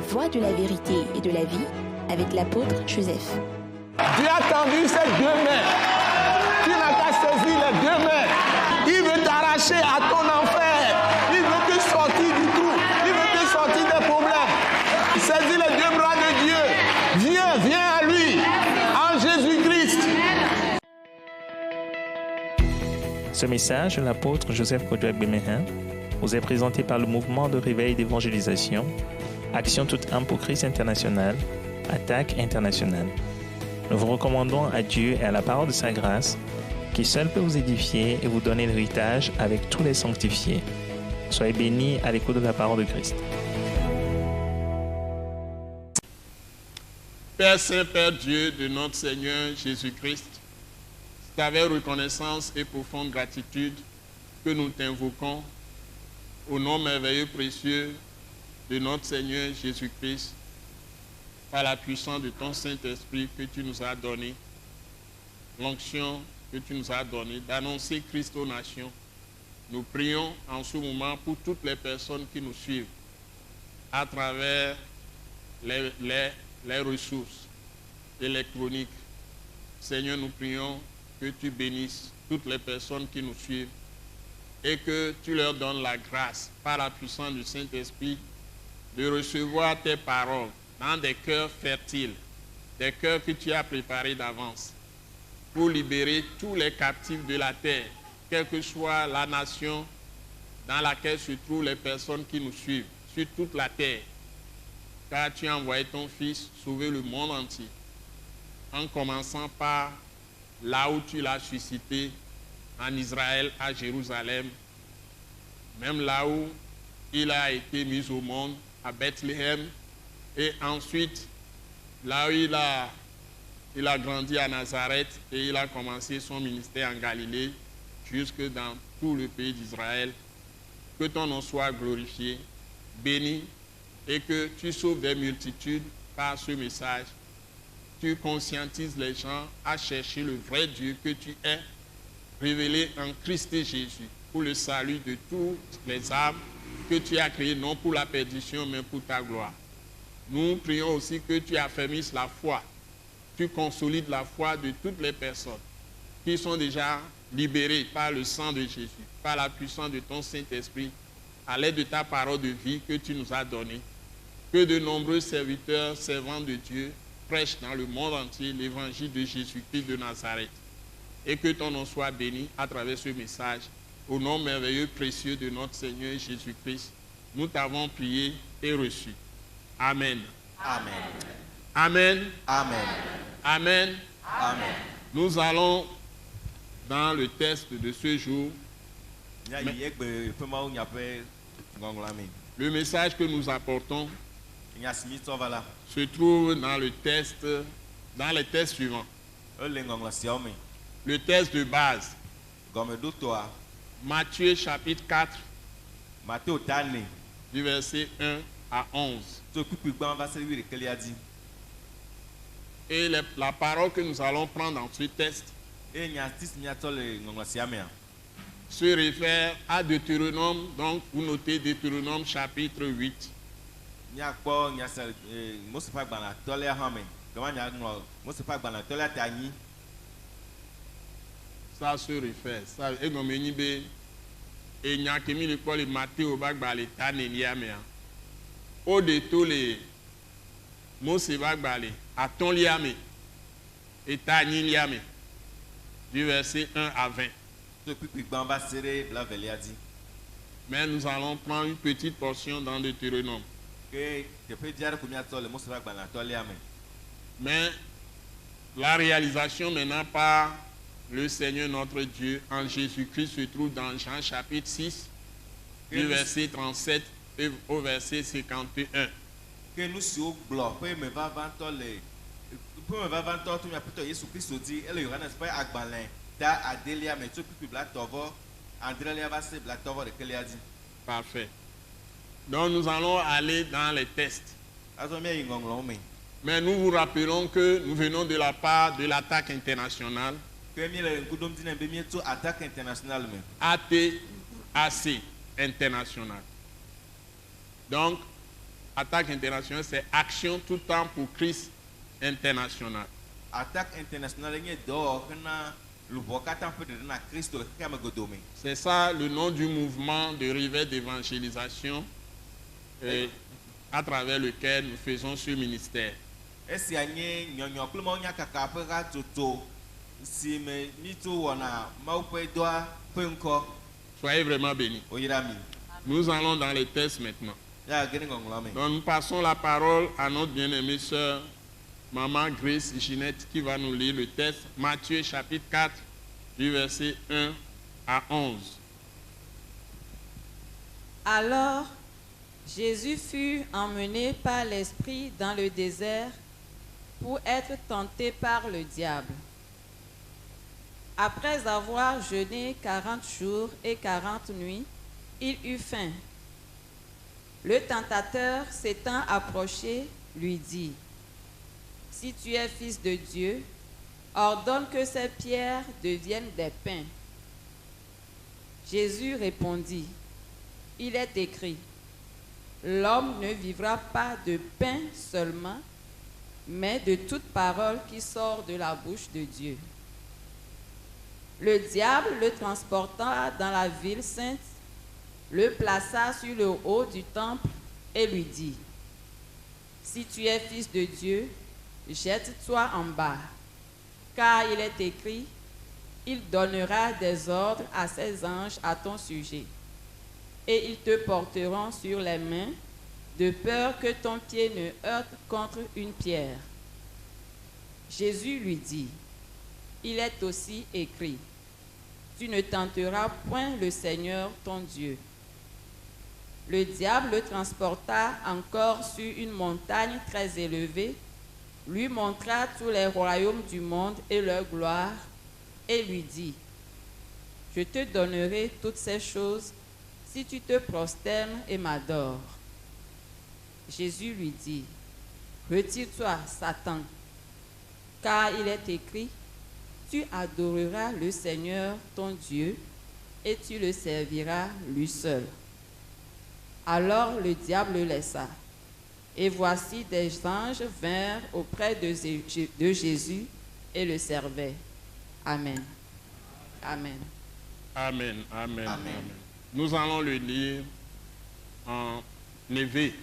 la voie de la vérité et de la vie avec l'apôtre Joseph. Dieu a tendu ses deux mains. Tu n'as qu'à saisir les deux mains. Il veut t'arracher à ton enfer. Il veut te sortir du trou. Il veut te sortir des problèmes. Saisis les deux bras de Dieu. Viens à lui. En Jésus-Christ. Ce message de l'apôtre Joseph Kodouak Bemehin vous est présenté par le mouvement de réveil d'évangélisation, Action toute âme pour Christ international, Attaque internationale. Nous vous recommandons à Dieu et à la parole de sa grâce, qui seul peut vous édifier et vous donner l'héritage avec tous les sanctifiés. Soyez bénis à l'écoute de la parole de Christ. Père Saint, Père Dieu de notre Seigneur Jésus-Christ, c'est avec reconnaissance et profonde gratitude que nous t'invoquons au nom merveilleux précieux de notre Seigneur Jésus-Christ, par la puissance de ton Saint-Esprit que tu nous as donné, l'onction que tu nous as donnée d'annoncer Christ aux nations. Nous prions en ce moment pour toutes les personnes qui nous suivent à travers les ressources électroniques. Seigneur, nous prions que tu bénisses toutes les personnes qui nous suivent et que tu leur donnes la grâce par la puissance du Saint-Esprit de recevoir tes paroles dans des cœurs fertiles, des cœurs que tu as préparés d'avance pour libérer tous les captifs de la terre, quelle que soit la nation dans laquelle se trouvent les personnes qui nous suivent, sur toute la terre. Car tu as envoyé ton Fils sauver le monde entier, en commençant par là où tu l'as suscité, en Israël, à Jérusalem, même là où il a été mis au monde, à Bethléem, et ensuite, là où il a grandi à Nazareth, et il a commencé son ministère en Galilée, jusque dans tout le pays d'Israël. Que ton nom soit glorifié, béni, et que tu sauves des multitudes par ce message. Tu conscientises les gens à chercher le vrai Dieu que tu es, révélé en Christ Jésus, pour le salut de toutes les âmes que tu as créées, non pour la perdition, mais pour ta gloire. Nous prions aussi que tu affermisses la foi, tu consolides la foi de toutes les personnes qui sont déjà libérées par le sang de Jésus, par la puissance de ton Saint-Esprit, à l'aide de ta parole de vie que tu nous as donnée. Que de nombreux serviteurs, servants de Dieu, prêchent dans le monde entier l'évangile de Jésus-Christ de Nazareth. Et que ton nom soit béni à travers ce message. Au nom merveilleux, précieux de notre Seigneur Jésus-Christ, nous t'avons prié et reçu. Amen. Amen. Amen. Amen. Amen. Amen. Nous allons dans le test de ce jour. Le message que nous apportons se trouve dans le test, dans les tests suivants. Le test de base. Matthieu chapitre 4, du verset 1 à 11. Et la parole que nous allons prendre dans ce test se réfère à Deutéronome, donc vous notez Deutéronome chapitre 8. Ça se réfère. Ça est comme une idée. Et il y a qui mis l'école Matthieu Bagbale Taneliamea. Au détour les Mose Bagbale à ton liame et Taniliame du verset 1 à 20. Mais nous allons prendre une petite portion dans Deutéronome. Mais la réalisation maintenant par le Seigneur notre Dieu en Jésus-Christ se trouve dans Jean chapitre 6, du verset 37 au verset 51. Parfait. Donc nous allons aller dans les tests. Mais nous vous rappelons que nous venons de la part de l'Attaque internationale. ATAC international. Donc, Attaque internationale, c'est action tout temps pour Christ international. Attaque internationale est dehors le bokatan peut de na Christ le kama godome. C'est ça le nom du mouvement de réveil d'évangélisation à travers lequel nous faisons ce ministère. Esi anye nyonyo plumo nya kaka pe ga toto si me mitu wona maupe doa pe nko. Soyez vraiment bénis. Oyirami. Nous allons dans les textes maintenant. Ya gene ngongolame. Donc nous passons la parole à notre bien-aimée sœur Maman Grace Ginette qui va nous lire le texte Matthieu chapitre 4 du verset 1 à 11. Alors, Jésus fut emmené par l'Esprit dans le désert pour être tenté par le diable. Après avoir jeûné 40 jours et 40 nuits, il eut faim. Le tentateur s'étant approché, lui dit: « Si tu es fils de Dieu, ordonne que ces pierres deviennent des pains. » Jésus répondit: « Il est écrit, l'homme ne vivra pas de pain seulement, mais de toute parole qui sort de la bouche de Dieu. » Le diable le transporta dans la ville sainte, le plaça sur le haut du temple et lui dit: « Si tu es fils de Dieu, jette-toi en bas, car il est écrit, il donnera des ordres à ses anges à ton sujet, et ils te porteront sur les mains, de peur que ton pied ne heurte contre une pierre. » Jésus lui dit: « Il est aussi écrit, tu ne tenteras point le Seigneur ton Dieu. » Le diable le transporta encore sur une montagne très élevée, lui montra tous les royaumes du monde et leur gloire, et lui dit: « Je te donnerai toutes ces choses si tu te prosternes et m'adores. » Jésus lui dit: « Retire-toi, Satan, car il est écrit, tu adoreras le Seigneur ton Dieu et tu le serviras lui seul. » Alors le diable le laissa. Et voici des anges vinrent auprès de Jésus et le servaient. Amen. Amen. Amen. Amen. Amen. Nous allons le lire en éveil.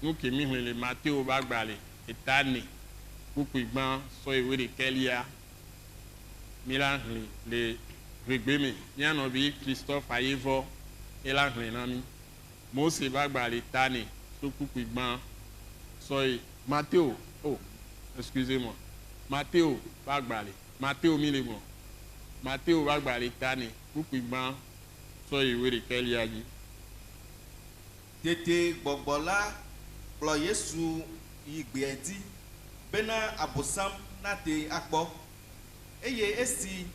Nous qui sommes le Matthieu Bagbale et Tane, pour que soit de Kélia, Milan les Régbémé, Yann Obi, Christophe Ayevo, et la Renami, Mose Bagbale Tane, soit Matthieu, oh, excusez-moi, Matthieu Bagbale, Matthieu Milébon, Matthieu Bagbale Tane, pour que soit de Kélia. Tete gbogbola kplɔ Yesu yi gbea dzi bena abosam nate akpɔ eye esi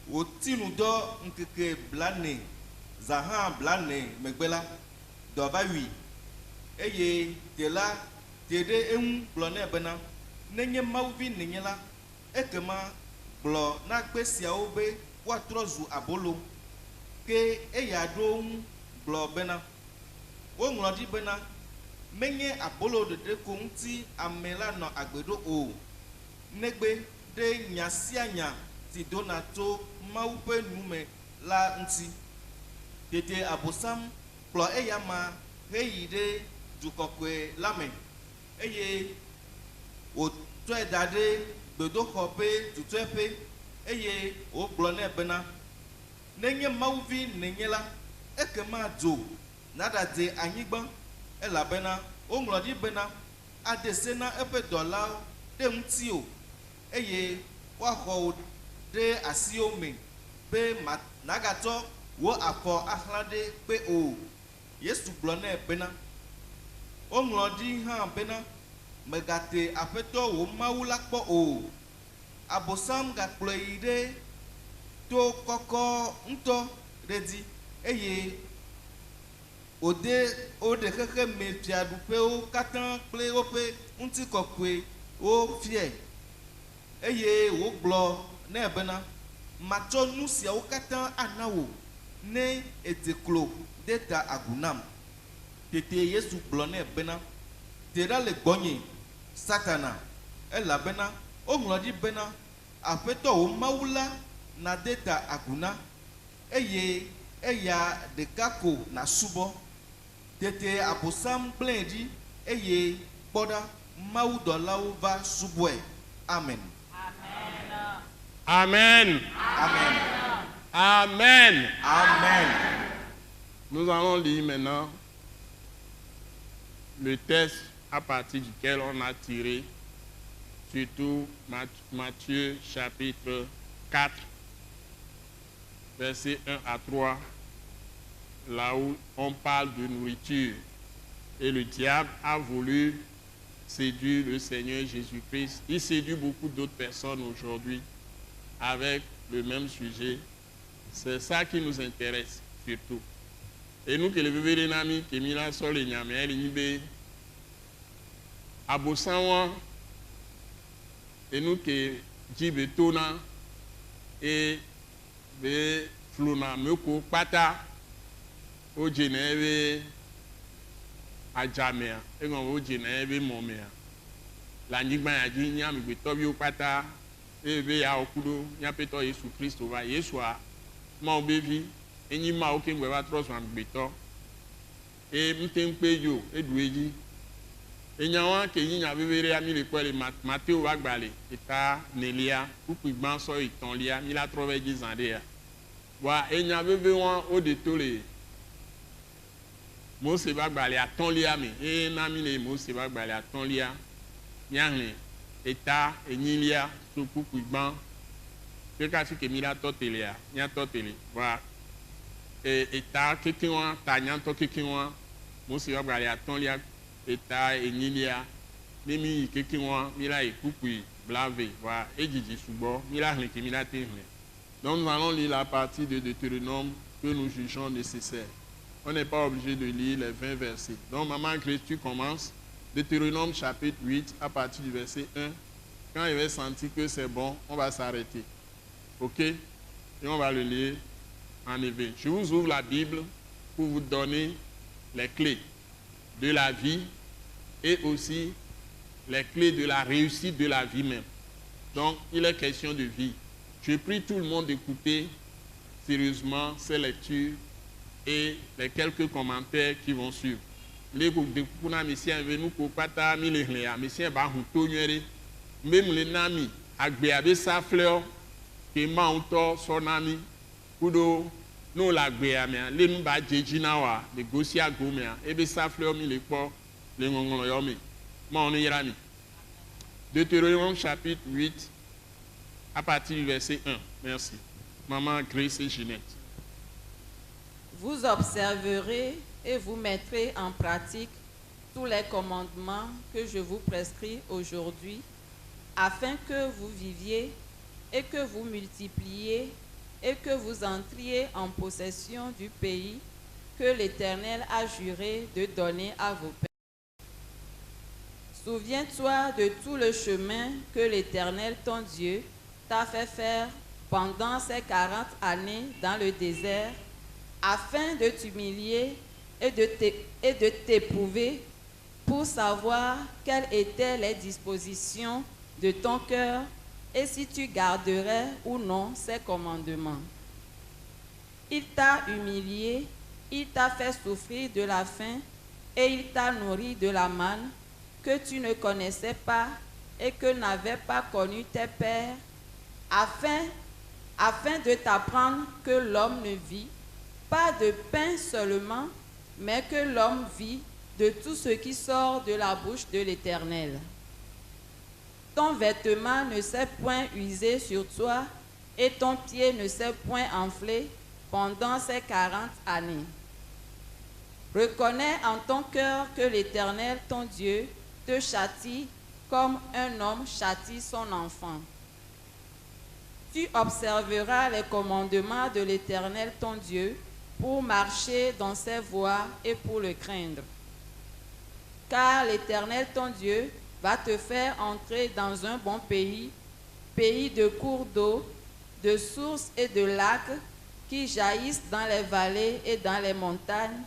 wòtinu dɔ ŋkeke blane zahã blane megbe la dɔ va wui eye te la te ɖe eŋu gblɔ nɛ bena nenye Mawu vi nenye la ekema gblɔ na gbe siawo be woatrɔ zu abolo ke eya ɖo ŋu gblɔ bena woŋlɔ ɖi bena menye abolo ɖeɖe ko ŋuti ame la nɔ agbe ɖo o negbe ɖe nya sia nya si dona to Mawu ƒe nume la ŋuti. Tete abosam kplɔ eya ma heyi ɖe dukɔkɔe la me eye wòtɔe da ɖe gbedoxɔ ƒe tutueƒe eye wògblɔ nɛ bena nenye Mawu vi nenye la ekema dzo naɖade anyigba elabena woŋlɔ ɖi bena ade se na eƒe dɔlawo ɖe ŋutiwo eye woaxɔ wo ɖe asiwo me be nagatɔ wo afɔ axlã ɖe kpe o. Yesu gblɔ nɛ bena woŋlɔ ɖi hã bena megate aƒetɔ wò Mawu la kpɔ o. Abosam gakplɔe yi ɖe to kɔkɔ ŋutɔ ɖe dzi eye wòde xexe me fiaɖuƒewo katã kple woƒe ŋutikɔkɔewo fiae eye wògblɔ nɛ bena matsɔ nu siawo katã ana wò ne ede klo de ta agu nam. tete Yesu gblɔ nɛ bena te ɖa le gbɔnye Satana elabena woŋlɔ ɖi bena Aƒetɔ wo Mawu la nade ta agu na eye eya ɖeka ko nasubɔ. Tete Abosam gblẽ ɖi eye kpɔɖa Mawu dɔlawo va subɔe. Amen. Amen. Amen. Amen. Amen. Nous allons lire maintenant le texte à partir duquel on a tiré, surtout Matthieu chapitre 4, versets 1 à 3, là où on parle de nourriture. Et le diable a voulu séduire le Seigneur Jésus-Christ. Il séduit beaucoup d'autres personnes aujourd'hui avec le même sujet. C'est ça qui nous intéresse surtout. Et nous, que le bébé de Nami, qui est mis là sur les Niamé, les Abosanwa, et nous qui Djibe Tona, et be Fluna Meko Pata, au Genève, à Jamea, et on au Genève, Momea. La Nigma a dit, Niam, Betobio Pata, et be ya Okudo, Niapeto Yesu Christ, va Yesua, mon bébé. Et ni ma aucun va trop sur un béton et m'ten peyo et douéji et nyawa que y avait verré à mille écoles Matthéo Wagbale et ta Nelia ou puis ban so et ton lia il a trouvé 10 ans derrière wa et n'y avait besoin au détouré Mose Wagbale à ton lia mais et nami les Mose Wagbale à ton lia nyane et ta et nilia sous puis ban que kasi que mila totelia nya toteli wa et ta quelqu'un ta nyanto quelqu'un Mose va aller à ton lia et ta et nilia nemi quelqu'un mila et coupi blavé va et didi subo mila qui mila tenir. Donc nous allons lire la partie de Deutéronome que nous jugeons nécessaire. On n'est pas obligé de lire les 20 versets. Donc maman Christ, tu commences Deutéronome chapitre 8 à partir du verset 1. Quand il va sentir que c'est bon, on va s'arrêter. OK? Et on va le lire. En effet, je vous ouvre la Bible pour vous donner les clés de la vie et aussi les clés de la réussite de la vie même. Donc, il est question de vie. Je prie tout le monde d'écouter sérieusement ces lectures et les quelques commentaires qui vont suivre. Les même les nami, agbeabe sa fleur, qui m'a sonami. Kudo no la gbeamia le nu ba jejina wa le gosia gomia ebe sa fleur mi le po le ngongolo yo mi ma on ira mi. Deutéronome chapitre 8 à partir du verset 1. Merci. Maman Grace et Ginette. Vous observerez et vous mettrez en pratique tous les commandements que je vous prescris aujourd'hui afin que vous viviez et que vous multipliez et que vous entriez en possession du pays que l'Éternel a juré de donner à vos pères. Souviens-toi de tout le chemin que l'Éternel, ton Dieu, t'a fait faire pendant ces 40 années dans le désert, afin de t'humilier et de t'éprouver pour savoir quelles étaient les dispositions de ton cœur et si tu garderais ou non ses commandements. Il t'a humilié, il t'a fait souffrir de la faim et il t'a nourri de la manne que tu ne connaissais pas et que n'avaient pas connu tes pères, afin de t'apprendre que l'homme ne vit pas de pain seulement, mais que l'homme vit de tout ce qui sort de la bouche de l'Éternel. Ton vêtement ne s'est point usé sur toi et ton pied ne s'est point enflé pendant ces 40 années. Reconnais en ton cœur que l'Éternel, ton Dieu, te châtie comme un homme châtie son enfant. Tu observeras les commandements de l'Éternel, ton Dieu, pour marcher dans ses voies et pour le craindre. Car l'Éternel, ton Dieu, va te faire entrer dans un bon pays, pays de cours d'eau, de sources et de lacs qui jaillissent dans les vallées et dans les montagnes,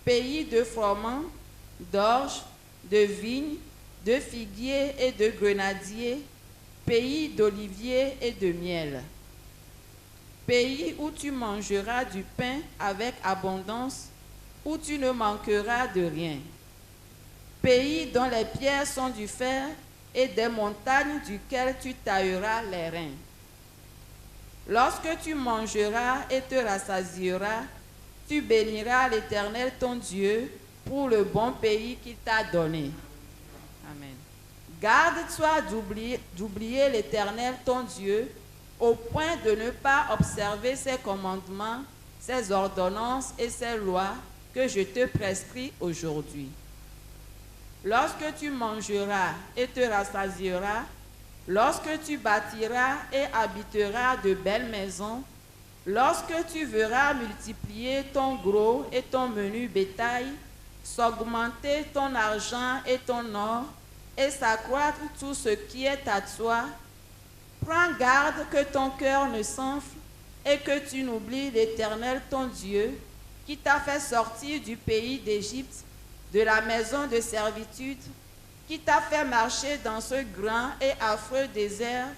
pays de froment, d'orge, de vigne, de figuier et de grenadier, pays d'olivier et de miel. Pays où tu mangeras du pain avec abondance, où tu ne manqueras de rien. Pays dont les pierres sont du fer et des montagnes duquel tu tailleras les reins. Lorsque tu mangeras et te rassasieras, tu béniras l'Éternel ton Dieu pour le bon pays qu'il t'a donné. Amen. Garde-toi d'oublier l'Éternel ton Dieu au point de ne pas observer ses commandements, ses ordonnances et ses lois que je te prescris aujourd'hui. Lorsque tu mangeras et te rassasieras, lorsque tu bâtiras et habiteras de belles maisons, lorsque tu verras multiplier ton gros et ton menu bétail, s'augmenter ton argent et ton or, et s'accroître tout ce qui est à toi, prends garde que ton cœur ne s'enfle et que tu n'oublies l'Éternel ton Dieu, qui t'a fait sortir du pays d'Égypte, de la maison de servitude, qui t'a fait marcher dans ce grand et affreux désert,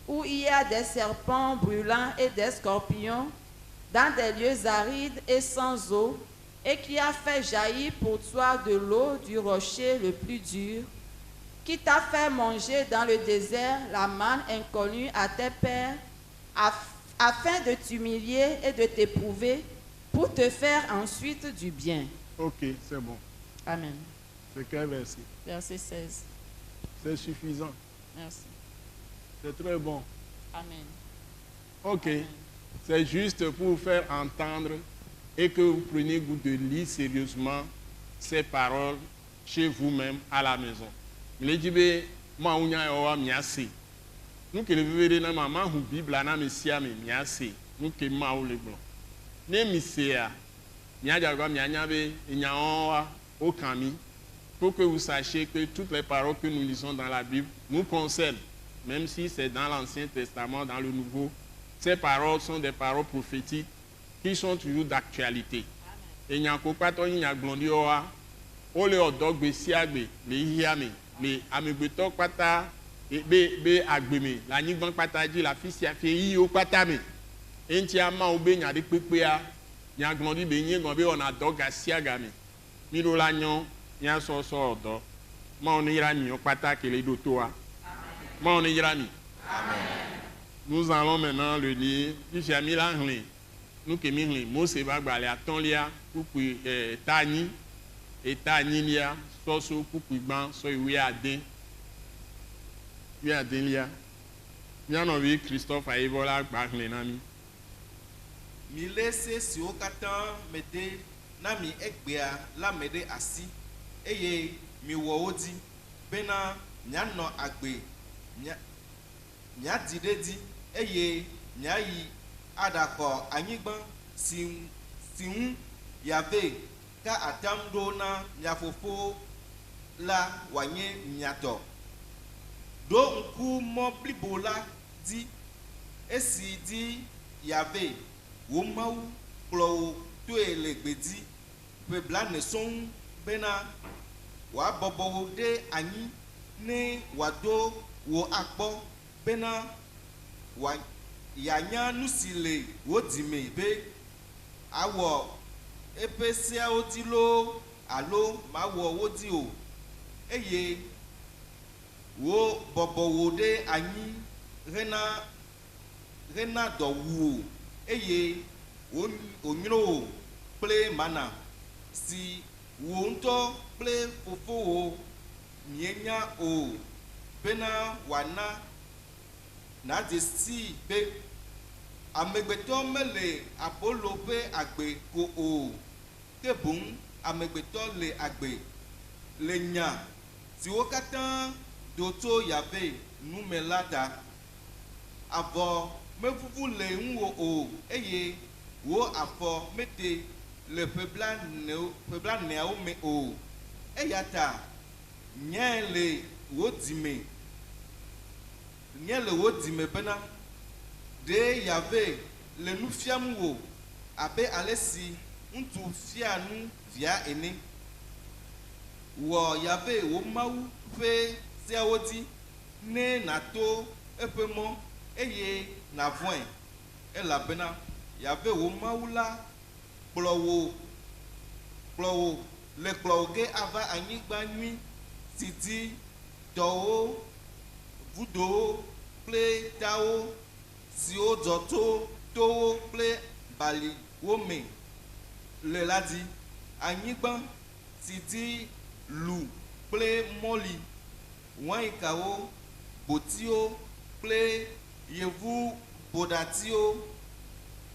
où il y a des serpents brûlants et des scorpions, dans des lieux arides et sans eau, et qui a fait jaillir pour toi de l'eau du rocher le plus dur, qui t'a fait manger dans le désert la manne inconnue à tes pères, afin de t'humilier et de t'éprouver, pour te faire ensuite du bien. Ok, c'est bon. Amen. C'est quel verset? Verset 16. C'est suffisant. Merci. C'est très bon. Amen. Ok. Amen. C'est juste pour vous faire entendre et que vous preniez goût de lire sérieusement ces paroles chez vous-même à la maison. Il est dit, moi, on y a miassé. Nous qui le vivons dans ma main, Bible, na Messia, mais miassé. Nous qui m'avons le blanc. Ne Messia, miajaga mianyabe, inyaoa, okami. Pour que vous sachiez que toutes les paroles que nous lisons dans la Bible nous concernent, même si c'est dans l'Ancien Testament, dans le Nouveau. Ces paroles sont des paroles prophétiques qui sont toujours d'actualité. Et il n'y a pas de glondi oa, o le odogbe siagbe, le hiame, le amegbeto pata, be agbeme, la nigban pata di la fisia fe yi o pata me. Enti ama obe nya de pepea, nya glondi be nyi gombe on adoga siagame. Miro la nyon, nya so odo. Ma on ira ni o pata ke le dotoa. Ma on ira ni. Amen. Nous allons maintenant le lire. J'ai mis l'anglais. Nous qui mis Mose bagbalé à ton lia pour tani et tani lia soso pour ban so oui adin. Oui adin lia. Bien envie Christophe a évola bagbalé nami. Mi laisse si au katan mede nami egbea la mede asi eye mi wo odi bena nyano agbe nya didedi eye nyayi adakọ anyigban siun yave ka atam do na nyafofo la wanye nyato do nku mo blibo la di esi di yave wo mau klo to elegbedi pe blane son bena wa bobo de anyi ne wado wo akpo bena wa yanya nusile wodime be awo epesia odilo alo ma wo wodi o eye wo bobo wo de anyi rena do wu eye onyiro ple mana si wo nto ple fofo o mienya o bena wana na de si be amegbeto mele apolo pe agbe ko o kebun amegbeto le agbe le nya ti wo katan do to yave numelata avo mefufu le nwo o eye wo afo mete le pebla ne o me o eyata nya le wo dime nye le wo dime bena de yave le nu fiam wo abe alesi ntu fia nu via ene wɔ yave wo mawu ƒe seawo dzi ne nato eƒe mɔ eye navɔe elabena yave wo mawu la kplɔ wo le kplɔ ge ava anyigba nyui si dzi tɔwo vudowo kple tawo siwo dzɔ to towo kple baliwo me le la dzi anyigba si dzi lu kple mɔli wainkawo gbotiwo kple yevu bodatiwo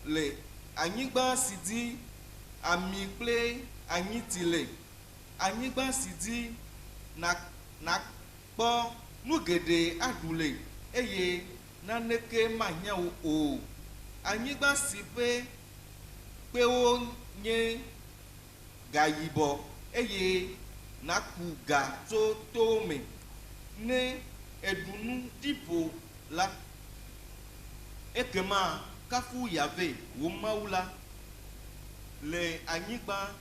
le anyigba si dzi ami kple anyiti le anyigba si dzi nakpɔ nu geɖe aɖu le eye naneke mahiã wo o anyigba si ƒe kpewo nye gayibɔ eye naku ga tso towo me ne eɖunu ɖiƒo la ekema kafu yave wo mawu la le anyigba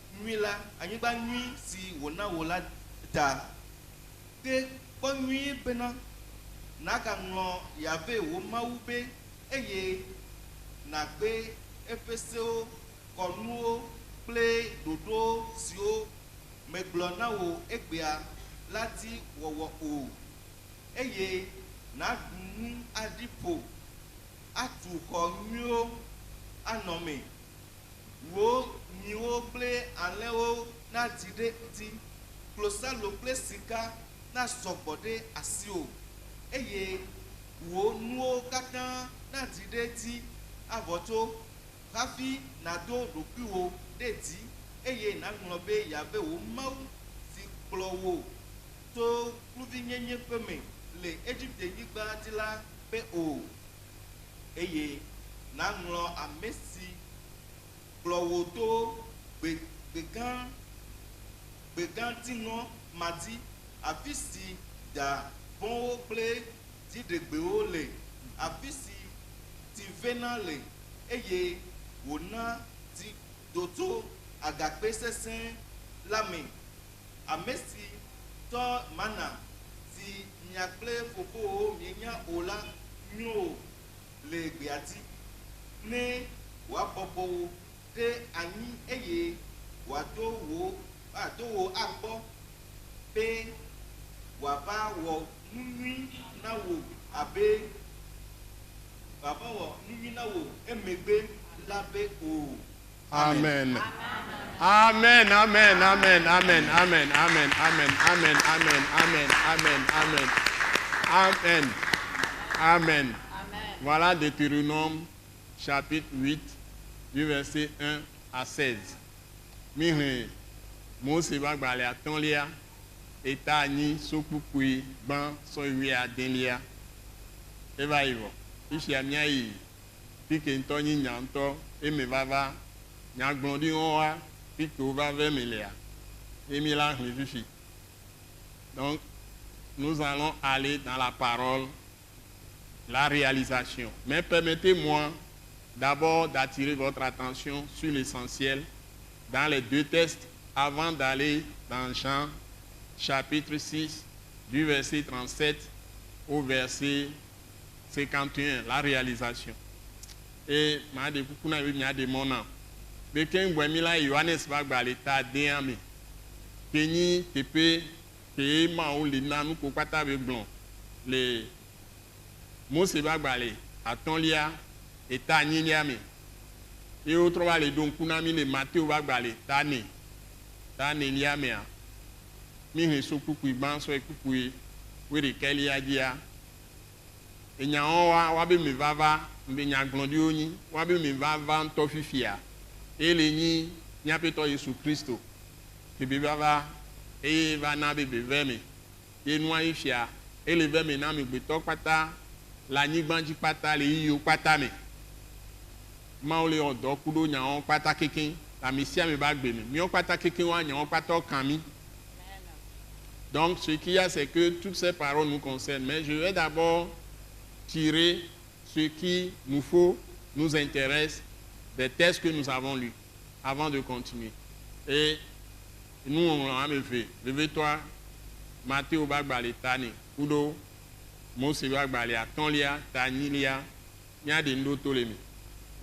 nyui si wòna wo la ta ke kpɔ nyui bena nagaŋlɔ yave wo mawu be eye nagbe eƒe sewo kɔnuwo kple ɖoɖo siwo megblɔ na wo egbea la dzi wɔwɔ o eye naɖu nu aɖi ƒo atu xɔ nyuiwo anɔ me wo nyiwo kple alẽwo nadzi ɖe ŋuti klosalo kple sika nasɔgbɔ ɖe asiwò eye wo nuwo katã nadzi ɖe dzi avɔtso hafi nado ɖokuiwo ɖe dzi eye naŋlɔ be yave wo mawu si kplɔ wo to kluvinyenye ƒe me le Egiptenyigba dzi la be o eye naŋlɔ ame si kplɔ wo to gbegãtiŋɔ ma dzi afi si da vɔ̃wo kple dziɖegbewo le afi si tivena le eye wòna ti do tso agakpe sesẽ la me ame si tɔ mana si nya kple fofowo mienya o la nyo le gbea dzi ne wòabɔbɔ wo ɖe anyi eye wòado wo agbɔ be wòava wɔ nu nyui na wo abe wòava wɔ nu nyui na wo emegbe la be o. Amen. Amen. Amen. Amen. Amen. Amen. Amen. Amen. Amen. Amen. Amen. Amen. Amen. Amen. Amen. Voilà Deutéronome chapitre 8 du verset 1 à 16. Mire Mose va gbale atɔ̃lia eta anyi sokpukpui gbã sɔyui adelia eva yi vɔ isia miayi pike ŋutɔ nyi nya ŋutɔ eme vava nyagblɔɖiwo wa pike wo va ve me lea emi la hlẽ fifi. Donc nous allons aller dans la parole, la réalisation. Mais permettez-moi d'abord d'attirer votre attention sur l'essentiel dans les deux textes avant d'aller dans Jean chapitre 6 du verset 37 au verset 51, la réalisation. Et ma de kuna wi nya de mona be ken bwemi la Yohanes ba gba le ta de ami kenyi tepe pe ma o le na nu ko pata be blon le Mose ba gba le atɔ̃lia eta nyilia me e o trɔ va le don kuna mi le Matthieu ba gba le ta ne lia mea mi he so kukui ban so kukui we de kelia dia enya wa be me vava mbe nyagblɔɖiwo nyi wa be me vava ŋutɔ fifia ele nyi miaƒetɔ Yesu Kristo bebe vava eye va na bebe ve me ye nua yi fia ele ve me na amegbetɔ kpata le anyigba dzi kpata le yiyiwo kpata me mawo le ɔdɔ ku ɖo nyawo kpata kekeŋ ame sia ame ba gbe me miawo kpata kekeŋ wa nyawo kpata kan mi. Donc ce qu'il y a, c'est que toutes ces paroles nous concernent, mais je vais d'abord tirer ce qui nous faut, nous intéresse des textes que nous avons lus avant de continuer. Et Nous, on l'a fait. Levez-toi. Matthieu Bagbali Tani. Kudo. Mose Bagbali Atonlia. Tanilia. Nyadendo Tolemi.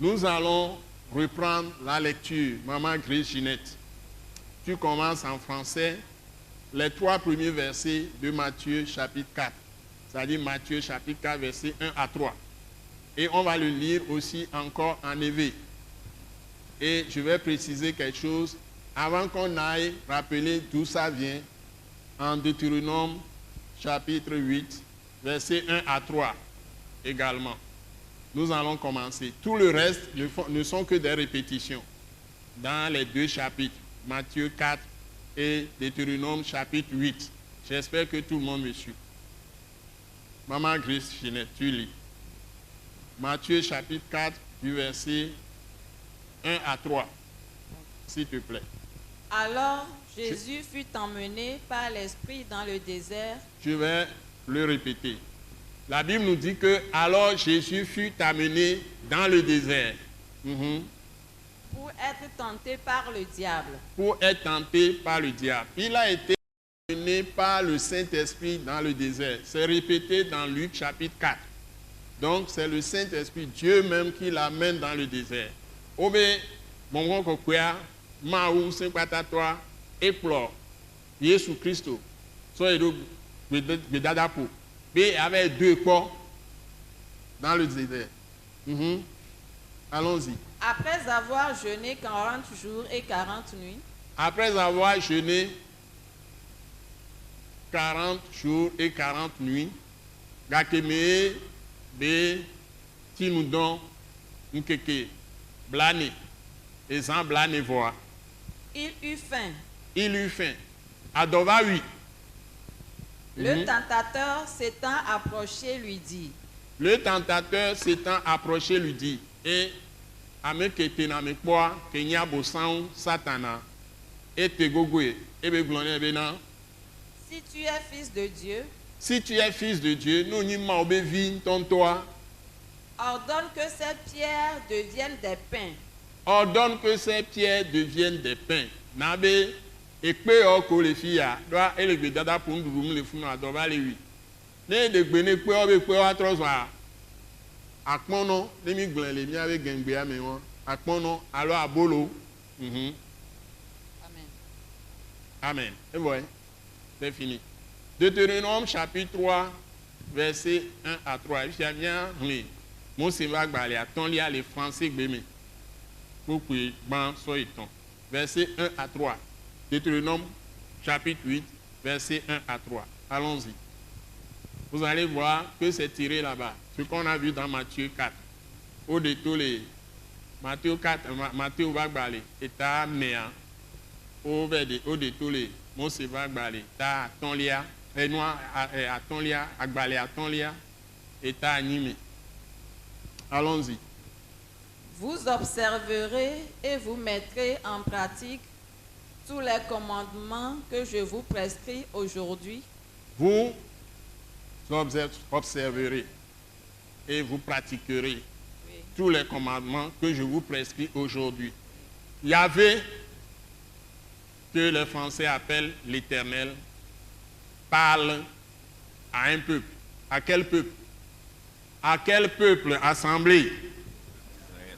Nous allons reprendre la lecture. Maman Grace Ginette. Tu commences en français les 3 premiers versets de Matthieu chapitre 4. C'est-à-dire Matthieu chapitre 4, versets 1 à 3. Et on va le lire aussi encore en éveil. Et je vais préciser quelque chose avant qu'on aille rappeler d'où ça vient en Deutéronome chapitre 8, versets 1 à 3 également. Nous allons commencer. Tout le reste ne sont que des répétitions dans les 2 chapitres, Matthieu 4 et Deutéronome chapitre 8. J'espère que tout le monde me suit. Maman Grace Ginette, tu lis. Matthieu chapitre 4 du verset 1 à 3, s'il te plaît. Alors Jésus fut emmené par l'Esprit dans le désert. Je vais le répéter. La Bible nous dit que alors Jésus fut amené dans le désert. Pour être tenté par le diable. Pour être tenté par le diable. Il a été amené par le Saint-Esprit dans le désert. C'est répété dans Luc chapitre 4. Donc c'est le Saint-Esprit, Dieu même, qui l'amène dans le désert. Obe, mon grand coquia, Maou, Saint-Patatois, Éplore, Jésus Christ, soyez Bedadapo. B avec 2 corps dans le désert. Allons-y. Après avoir jeûné 40 jours et 40 nuits. Après avoir jeûné 40 jours et 40 nuits, Gakeme, B, Tinoudon, Nkeke, Blané, et Zan Blané voix. Il eut faim. Il eut faim. Adova, oui. Le tentateur s'étant approché lui dit. Le tentateur s'étant approché lui dit. Et amekete na mekpoa kenya bosan satana et te gogwe et beglone bena. Si tu es fils de Dieu. Si tu es fils de Dieu, nous n'y maube vin ton toi. Ordonne que ces pierres deviennent des pains. Ordonne que ces pierres deviennent des pains. Nabe ekpe oko le fia doa elegbe dada pour nduru le funu adoba le wi. Ne de gbe ne pe obe pe wa trozwa. Akpono nemi glen le mi ave gengbe ame won. Akpono alo abolo. Amen. Amen. Et voilà. C'est fini. Deutéronome chapitre 3 verset 1 à 3. Il y a bien Mose va gbalé à ton lia les français gbeme. Pour que ban soit ton. Verset 1 à 3. Deutéronome chapitre 8 verset 1 à 3. Allons-y. Vous allez voir que c'est tiré là-bas. Ce qu'on a vu dans Matthieu 4. Au détour les Matthieu 4, Matthieu va gbalé et ta néa. Au détour les Mose va gbalé ta ton lia. Et nous à ton lia, à gbalé à ton lia et ta animé. Allons-y. Vous observerez et vous mettrez en pratique tous les commandements que je vous prescris aujourd'hui. Vous observerez et vous pratiquerez tous les commandements que je vous prescris aujourd'hui. Yahvé, que les Français appellent l'Éternel, parle à un peuple. À quel peuple? À quel peuple assemblé? Israël.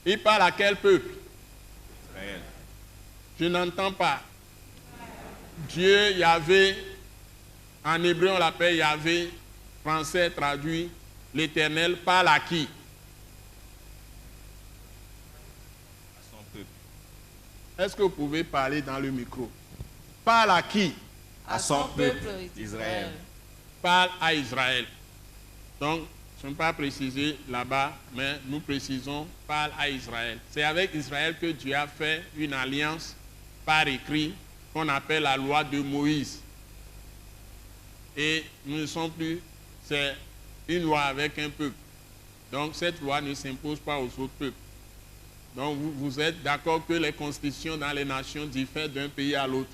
Il parle à quel peuple? Israël. Je n'entends pas. Dieu, Yahvé, en hébreu on l'appelle Yahvé, français traduit, l'Éternel parle à qui? À son peuple. Est-ce que vous pouvez parler dans le micro? Parle à qui? À son peuple d'Israël. Parle à Israël. Donc, ce n'est pas précisé là-bas, mais nous précisons parle à Israël. C'est avec Israël que Dieu a fait une alliance par écrit qu'on appelle la loi de Moïse. Et nous ne sommes plus, c'est une loi avec un peuple. Donc cette loi ne s'impose pas aux autres peuples. Donc vous êtes d'accord que les constitutions dans les nations diffèrent d'un pays à l'autre.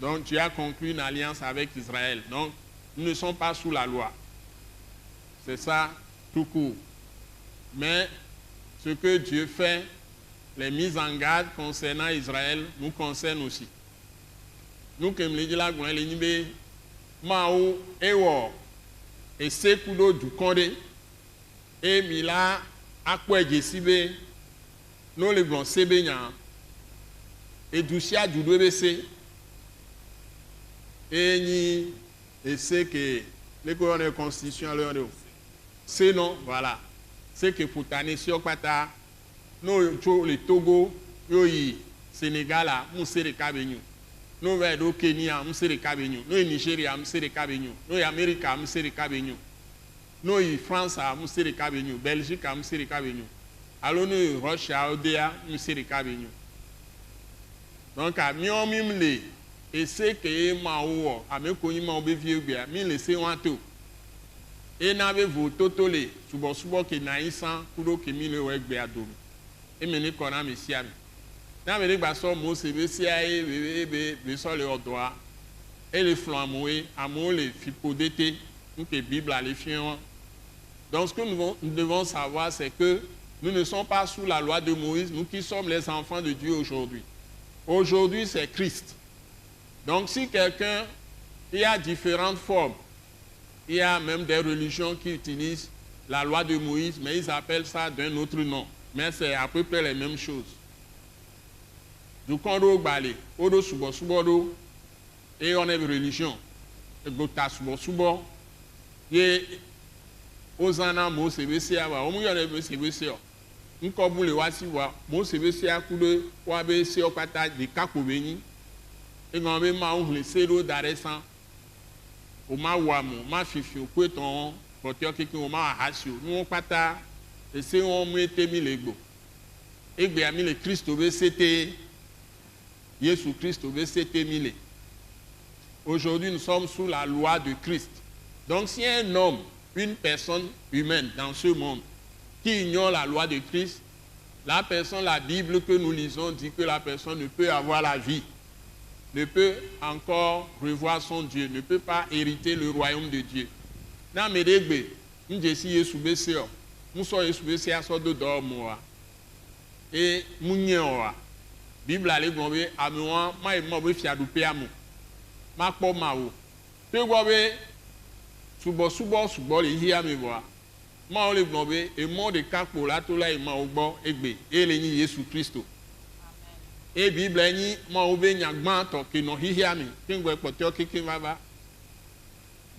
Donc Dieu a conclu une alliance avec Israël. Donc nous ne sommes pas sous la loi. C'est ça tout court. Mais ce que Dieu fait, les mises en garde concernant Israël nous concernent aussi. nous que me dit la grande ligne mao ewo et sekudo du konde et mila akwe jesibe no le grand sebenya et doucia du dwebc et ni et c'est que les colonnes de constitution leur c'est non voilà c'est que pour tane sur pata no le Togo yo yi Sénégal a musere kabenyu no ve do Kenya musere kabenyu no Nigeria musere kabenyu no America musere kabenyu no France a musere kabenyu Belgique a musere kabenyu alors no Russia odea musere kabenyu donc a mion mimle et c'est que ma wo ameko yin ma obe vie gbe mi le se wan to e na be vo totole subo ke na isan kudo ke mi le we gbe adom e me ni kona me sia mi na me gba so mo se be sia be so le odoa et le flamoé amo le fipodete que Bible a les fiens. Donc ce que nous devons savoir c'est que nous ne sommes pas sous la loi de Moïse, nous qui sommes les enfants de Dieu aujourd'hui. Aujourd'hui c'est Christ. Donc si quelqu'un, il y a différentes formes, il y a même des religions qui utilisent la loi de Moïse, mais ils appellent ça d'un autre nom. Mais c'est à peu près les mêmes choses. Du kondo balé, odo subo subodo, et on est de religion. Gota subo subo, et ozana mo sebesia wa, omu yone be sebesia. Nkobu le wasi wa, mo sebesia kude wabe se okata de kakobeni. Et on veut ma ouvre le selo d'aresan. O ma wamu, ma fifi o kweton, potio kiki o ma hasio. Nous pata, et c'est on mette mi lego. Et bien mi le Christ obe c'était Jésus Christ obe c'était mille. Aujourd'hui, nous sommes sous la loi de Christ. Donc, si un homme, une personne humaine dans ce monde qui ignore la loi de Christ, la personne, la Bible que nous lisons dit que la personne ne peut avoir la vie, ne peut encore revoir son Dieu, ne peut pas hériter le royaume de Dieu. Dans mes règles, nous disons Jésus Besséo, nous sommes Jésus Besséo à de dormoir. Et nous n'y Bible a dit que nous avons fait ma kpɔ ma wo pe gbɔ be subɔ le hia mi bɔa ma wo le gblɔ be emɔ ɖeka kpo la to la yi ma wo gbɔ egbe eye le nyi Yesu Kristo eye Bible nyi ma wo be nyagbãtɔ ke nɔ hihia mi ke ŋgɔe kpɔtɔ keke vava.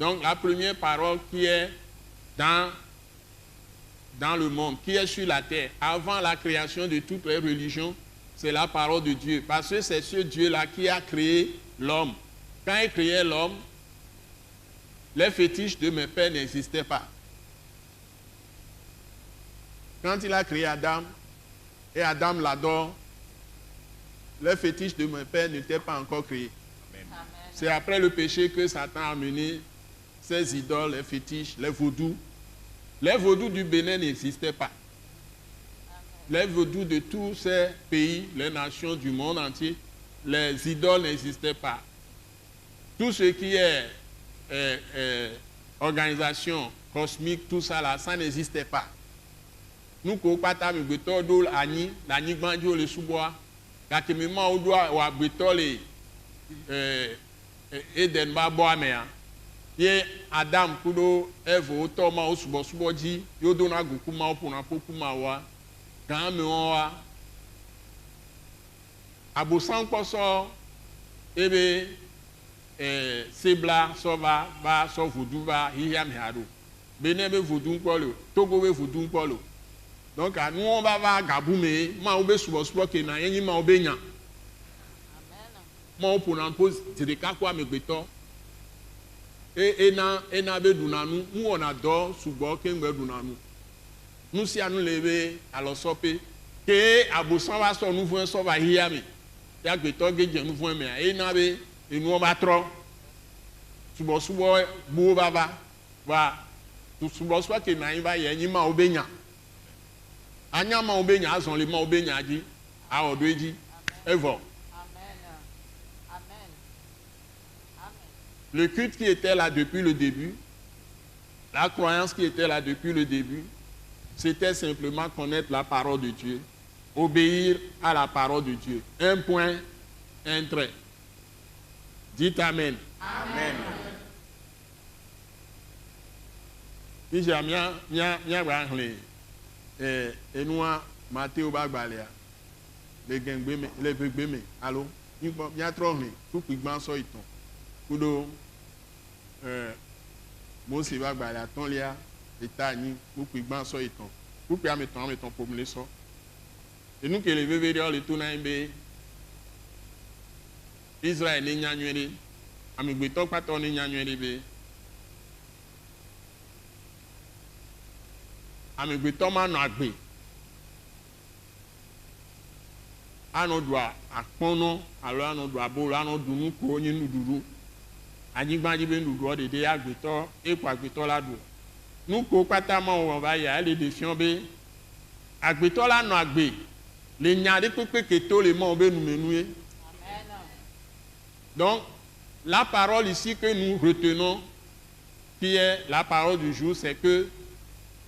Donc la première parole qui est dans le monde, qui est sur la terre avant la création de toutes les religions, c'est la parole de Dieu, parce que c'est ce Dieu là qui a créé l'homme. Quand il créait l'homme, les fétiches de mes pères n'existaient pas. Quand il a créé Adam, et Adam l'adore, les fétiches de mes pères n'étaient pas encore créés. C'est après le péché que Satan a amené ses idoles, les fétiches, les vaudous. Les vaudous du Bénin n'existaient pas. Les vaudous de tous ces pays, les nations du monde entier, les idoles n'existaient pas. Tout ce qui est organisation cosmique, tout ça là, ça n'existait pas. Nous, quand on a mis le ani, la nigbandio le sous-bois, quand on doit avoir le Eden Baboamea, et Adam, Kudo, Eve, Otoma, Osubo-Suboji, Yodona Gukuma, Punapokumawa, quand on a Abosan Koso, Ebe, Sebla, Sova, Ba, Sovoudou, Ba, Hiam Hado. Bénin be Voudou Polo, Togo be Voudou Polo. Donc, nous, on va voir Gaboume, Maobe Subo Kena, Yeni Maobenya. Moi, pour n'en poser, dire quoi, me béton. Et na be Dunanu, nous, on adore Subo Kengbe Dunanu. Nous, si à nous lever, alors sopé, que Abousan va son nouveau Sova Hiame. Yak béton, Gédien, nous voyons, mais, et Nabe. Et nous on va trop subo bo baba wa subo ke na iba ye nyi ma obenya anya ma obenya azon le ma obenya ji a odo eji evo. Le culte qui était là depuis le début, la croyance qui était là depuis le début, c'était simplement connaître la parole de Dieu, obéir à la parole de Dieu. Un point, un trait. Dites Amen. Amen. Ija mia brangle enua Matthieu bagbalea le gengbeme le vegbeme allo nbo mia trohle ku pigban so itan kudo Mose bagbalea tonlia etani ku pigban so itan ku pe ametan pomle so enu ke le veveri le to na be Israël ni nyanwere amigbeto pato ni nyanwere be amigbeto ma no agbe ano do akpono alo ano do abolo ano dunu ko yin nuduru anyigba ji be nuduru dede agbeto epo agbeto la do nuko pata ma won ba ya le defion be agbeto la no agbe le nyade pepe keto le mo be numenue. Donc la parole ici que nous retenons qui est la parole du jour, c'est que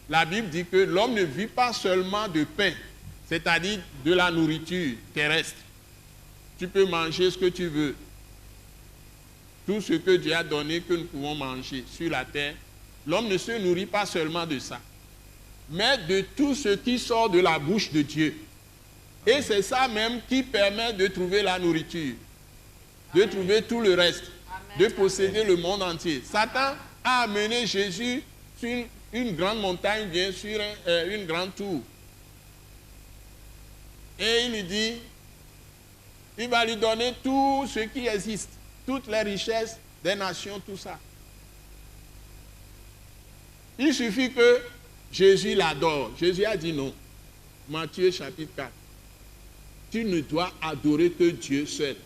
la Bible dit que l'homme ne vit pas seulement de pain, c'est-à-dire de la nourriture terrestre. Tu peux manger ce que tu veux. Tout ce que Dieu a donné que nous pouvons manger sur la terre, l'homme ne se nourrit pas seulement de ça, mais de tout ce qui sort de la bouche de Dieu. Et c'est ça même qui permet de trouver la nourriture, de trouver tout le reste, de posséder le monde entier. Satan a amené Jésus sur une grande montagne, bien sûr, une grande tour. Et il lui dit, il va lui donner tout ce qui existe, toutes les richesses des nations, tout ça. Il suffit que Jésus l'adore. Jésus a dit non. Matthieu chapitre 4. Tu ne dois adorer que Dieu seul.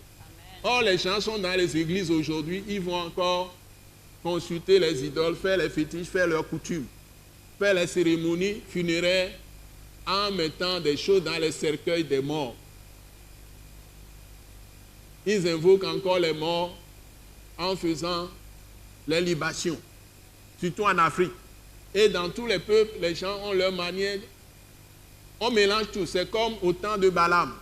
Or, les gens sont dans les églises aujourd'hui, ils vont encore consulter les idoles, faire les fétiches, faire leurs coutumes, faire les cérémonies funéraires en mettant des choses dans les cercueils des morts. Ils invoquent encore les morts en faisant les libations, surtout en Afrique. Et dans tous les peuples, les gens ont leur manière, on mélange tout, c'est comme au temps de Balaam.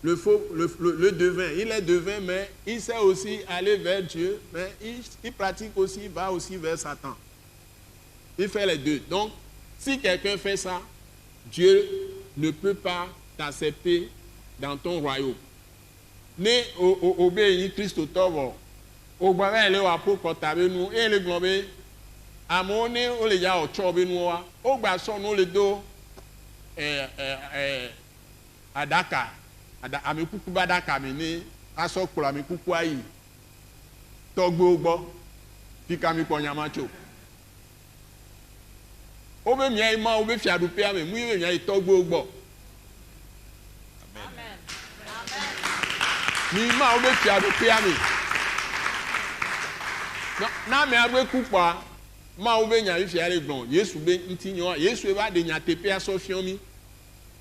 Le devin, il est devin, mais il sait aussi aller vers Dieu, mais il pratique aussi, il va aussi vers Satan. Il fait les deux. Donc, si quelqu'un fait ça, Dieu ne peut pas t'accepter dans ton royaume. Ne obéis Christ au tort, au bain le wapo kotabe nous et le globe, amone o le ya o chobe nous au bason no le do adaka. Amekuku badaka mene aso kula amekuku ayi togbo ogbo pika mi ko nyamacho obe mi ayi ma obe fi adupe ame mu mi ayi togbo ogbo amen mi ma obe fi adupe ame na me agbe kupa ma obe nya fi ale gbon Yesu be ntinyo Yesu e ba de nya tepe aso fion mi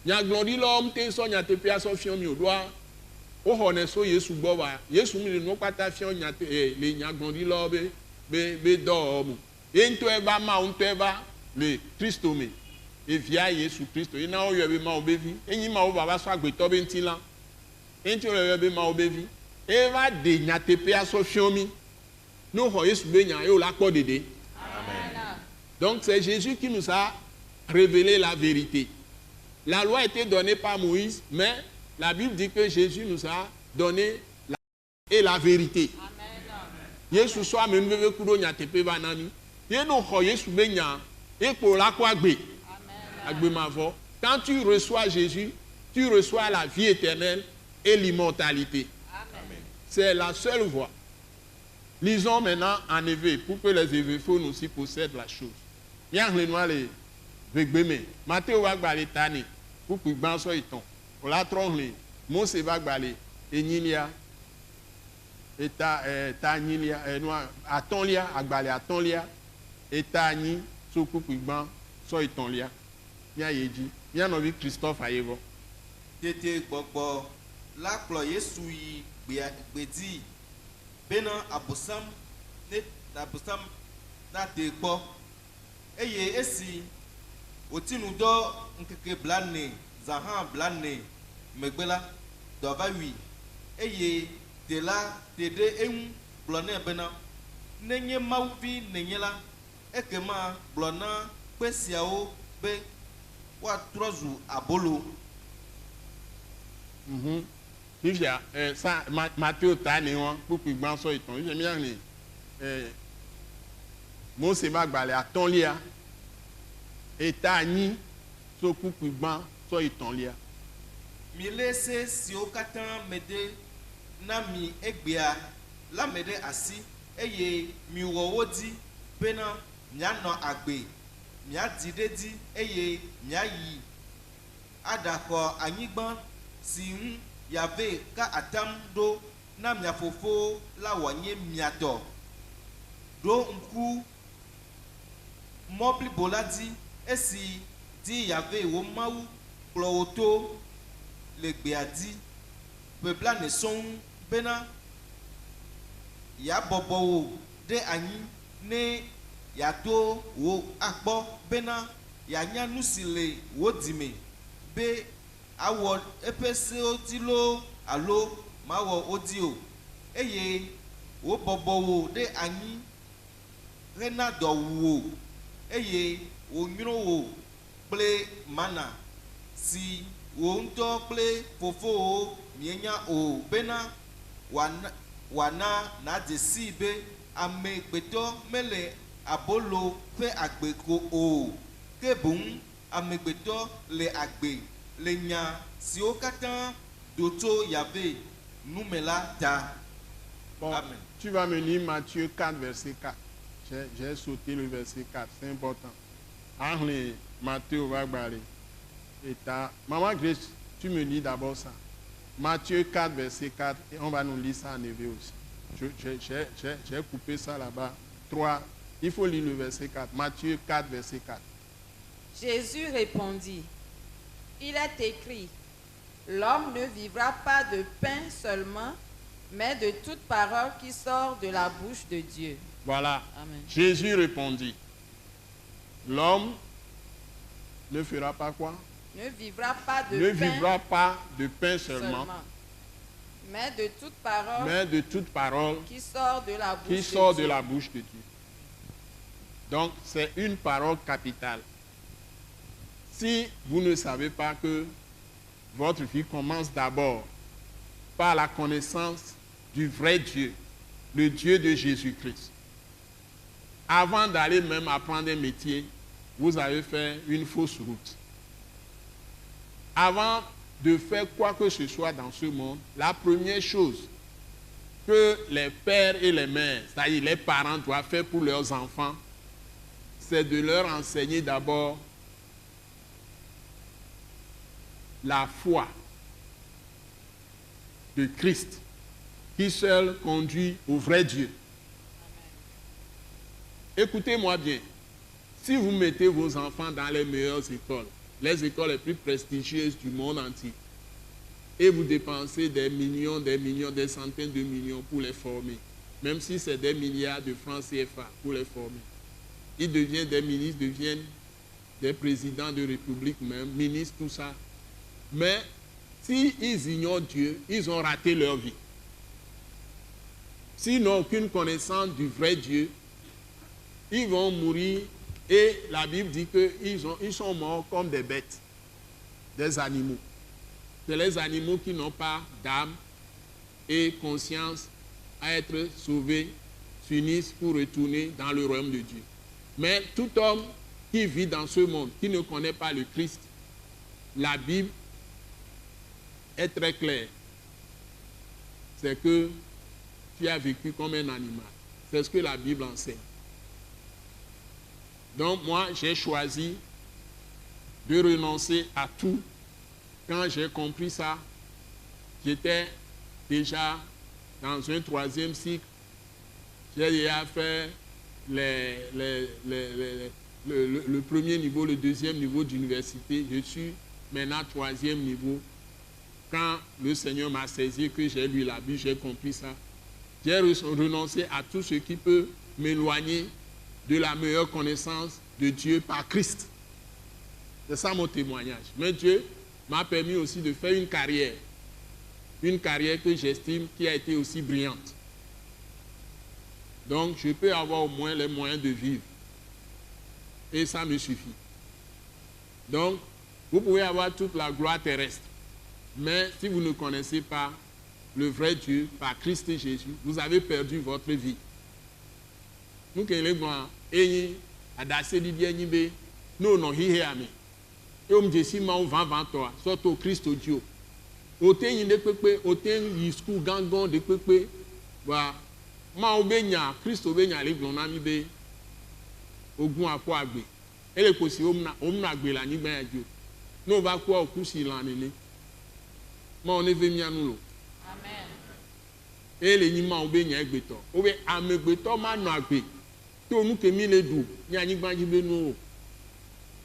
nya glori l'homme te so nya te pia so fion mi odoa o hone so Yesu gbo wa Yesu mi no pata fion nya te le nya glori lo be do mu ento e ba ma onto e ba le Kristo mi e via Yesu Kristo ina o yo be ma obevi enyi ma o baba so agbeto be ntila ento le be ma obevi e va de nya te pia so fion mi no ho Yesu be nya e o la po dede. Amen. Donc c'est Jésus qui nous a révélé la vérité. La loi a été donnée par Moïse, mais la Bible dit que Jésus nous a donné la vérité. Yesu soit même veve kudo nya tepe banani. Ye no ho Yesu be nya e po la kwa gbe. Agbe mavo. Quand tu reçois Jésus, tu reçois la vie éternelle et l'immortalité. C'est la seule voie. Lisons maintenant en Évé pour que les évéphones aussi possèdent la chose. Bien les noirs les vegbeme. Matthieu va gbale tani. Pour que ban so iton. On la tronle. Mose va gbale enyilia. Eta tanyilia noa atonlia agbale atonlia eta anyi so pour que ban so itonlia. Bien yeji. Bien novi Christophe ayebo. Tete gbogbo la klo Yesu yi gbedi bena abosam ne abosam na te gbo eye esi otinu do nkeke blane zahan blane megbela do va wi eye te la te ɖe eŋu gblɔ nɛ bena nenye Mawu vi nenye la ekema gblɔ na kpe siawo be woatrɔ zu abolo. Fifia, ça, Matthieu Tanéon, pour que grand soit ton. J'aime bien les. Mose va gbalé à ton lia. Et Tani, so pour que grand soit ton lia. Mi lese siwo katã me de na mi egbea la me de asi eye mi wɔ wo di bena mianɔ agbe miadi ɖe dzi eye miayi aɖaxɔ anyigba si ŋu Yahvé ka atam ɖo na mia fofo la wòanye mia tɔ. Ɖo ŋku mɔ blibo la dzi esi di Yahvé wo Mawu kplɔ wo to le gbea dzi ƒe blaene sɔŋ bena yeabɔbɔ wo ɖe anyi ne yeato wo akpɔ bena yeanya nu si le wo dime be awɔ eƒe sewo dzi lo alo mawɔ wo dzi o eye wobɔbɔ wo ɖe anyi hena dɔwuwo eye wonyrɔ wo kple mana si wo ŋutɔ kple fofowo mienya o bena wòana nàdze si be amegbetɔ mele abolo ƒe agbe ko o ke boŋ amegbetɔ le agbe le nya siwo katã do tso Yahvé nume la ta. Bon, Amen. tu vas me lire Matthieu 4, verset 4. J'ai sauté le verset 4, c'est important. Henri, Matthieu va parler. Et ta maman Grace, tu me lis d'abord ça. Matthieu 4, verset 4, et on va nous lire ça en hébreu aussi. J'ai coupé ça là-bas. 3, il faut lire le verset 4. Matthieu 4, verset 4. Jésus répondit, il est écrit, l'homme ne vivra pas de pain seulement, mais de toute parole qui sort de la bouche de Dieu. Voilà. Amen. Jésus répondit, l'homme ne fera pas quoi? Ne vivra pas de Ne pain vivra pas de pain seulement, mais de toute parole mais de toute parole qui sort de la bouche qui de sort de Dieu. la bouche de Dieu. Donc, c'est une parole capitale. Si vous ne savez pas que votre vie commence d'abord par la connaissance du vrai Dieu, le Dieu de Jésus-Christ, avant d'aller même apprendre un métier, vous avez fait une fausse route. Avant de faire quoi que ce soit dans ce monde, la première chose que les pères et les mères, c'est-à-dire les parents doivent faire pour leurs enfants, c'est de leur enseigner d'abord la foi de Christ, qui seul conduit au vrai Dieu. Écoutez-moi bien, si vous mettez vos enfants dans les meilleures écoles, les écoles les plus prestigieuses du monde entier, et vous dépensez des millions, des centaines de millions pour les former, même si c'est des milliards de francs CFA pour les former, ils deviennent des ministres, deviennent des présidents de république même, ministres, tout ça. Mais s'ils ignorent Dieu, ils ont raté leur vie. S'ils n'ont aucune connaissance du vrai Dieu, ils vont mourir. Et la Bible dit qu'ils sont morts comme des bêtes, des animaux. C'est les animaux qui n'ont pas d'âme et conscience à être sauvés, s'unissent pour retourner dans le royaume de Dieu. Mais tout homme qui vit dans ce monde, qui ne connaît pas le Christ, la Bible est très claire. C'est que tu as vécu comme un animal. C'est ce que la Bible enseigne. Donc moi, j'ai choisi de renoncer à tout. Quand j'ai compris ça, j'étais déjà dans un 3e cycle. J'ai déjà fait le premier niveau, le 2e niveau d'université. Je suis maintenant 3e niveau. Quand le Seigneur m'a saisi, que j'ai lu la Bible, j'ai compris ça. J'ai renoncé à tout ce qui peut m'éloigner de la meilleure connaissance de Dieu par Christ. C'est ça mon témoignage. Mais Dieu m'a permis aussi de faire une carrière une carrière que j'estime qui a été aussi brillante. Donc, je peux avoir au moins les moyens de vivre. Et ça me suffit. Donc, vous pouvez avoir toute la gloire terrestre. Mais si vous ne connaissez pas le vrai Dieu par Christ Jésus, vous avez perdu votre vie. Nous, les gens, adasé di nibe, nous non hihe ami. Et on me dit, ma ou 20 toi, surtout Christ Dieu. Oten yin de pepe, oten yi school gangon de pepe, wa ma obenya, Christ obenya les glona mi be, ogun apo agbe. Ele kosi omna agbe la ni ben Dieu. Nous va quoi au kusi lanele. Ma on est venu à nous. Amen. Et les nima obenya egbeto. Obe amegbeto ma no agbe. To nous que mi le dou, ni ani gbanji be nou.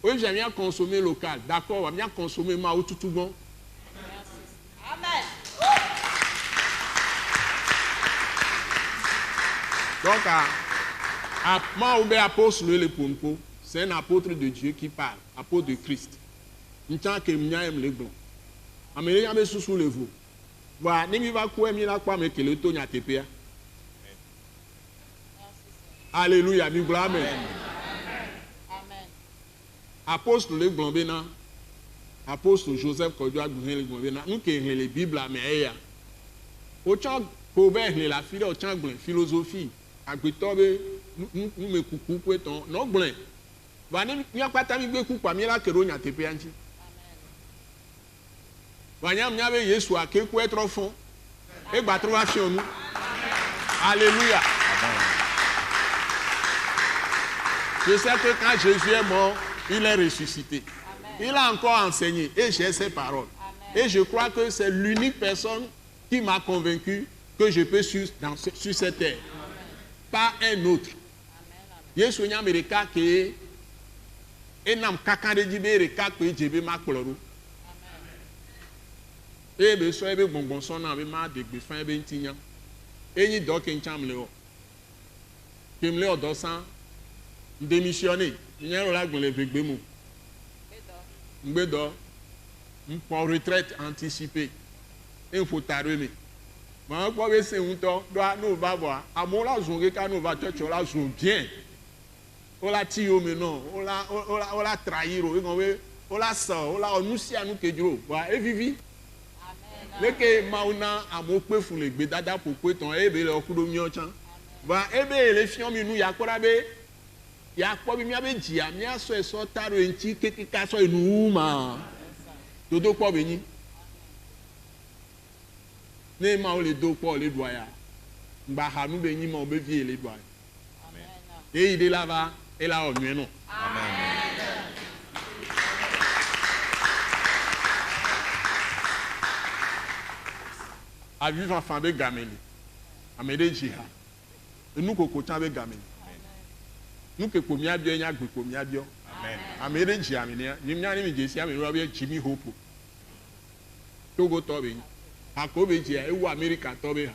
Oui, j'aime bien consommer local. D'accord, on va bien consommer ma ou tout bon. Amen. Donc, moi, on apôtre le Ponko, c'est un apôtre de Dieu qui parle, apôtre de Christ. Il tient que m'y aime les blancs. Amélie a mis sous le vous. Voilà, n'y va quoi, m'y la quoi, mais que le ton y a TPA. Alléluia, nous gloire. Amen. Apôtre le Glambena, apôtre Joseph Kodouak le Glambena, nous qui les Bibles mais autant proverbe la fille autant philosophie, agriculture, nous me coucou poeton, non blanc. Va n'y a pas ta migbe coucou à mila que ronya tepe anti. Va n'y a m'yave Yesu a que quoi être fond et battre nous. Alléluia. Je sais que quand Jésus est mort, il est ressuscité. Amen. Il a encore enseigné et j'ai ses paroles. Amen. Et je crois que c'est l'unique personne qui m'a convaincu que je peux sur cette terre. Amen. Pas un autre. Yesu n'y a Amerika qui est nam kakande dibere kakwe djebe ma kloro. Et be so ebe bonbon son na be ma de gbe fan ebe ntinya. Enyi do ke ncham le o. Kemle odosan démissionné, il y a là dans les végémaux. M'bedo, pour retraite anticipée. Il faut t'arrêter. Mais quoi que c'est un temps, doit nous va voir. À mon la zone que nous va te la zone bien. On la tire maintenant, on la trahir, on la sort, on la nous si à nous que Dieu. Voilà, et vivi. Mais que mauna à mon peu fou les bédada pour que ton ebe le okudo mionchan. Voilà, ebe les fions nous y a quoi ya kwa bi miabe dia mia so eso taro enti kekeka so enu ma dodo kwa beni ne ma o le do kwa le doya ngba hanu beni ma o be vie le doya amen e ide lava e la o nu no amen a vivre en famille gameli amede jiha enu kokota be gameli. Nous que pour bien bien y pour bien bien. Amen. Amen. Jamais. Nimnya ni mi jesi amenu abi Jimmy Hope. Togo tobe. Akobe je e wo America tobe.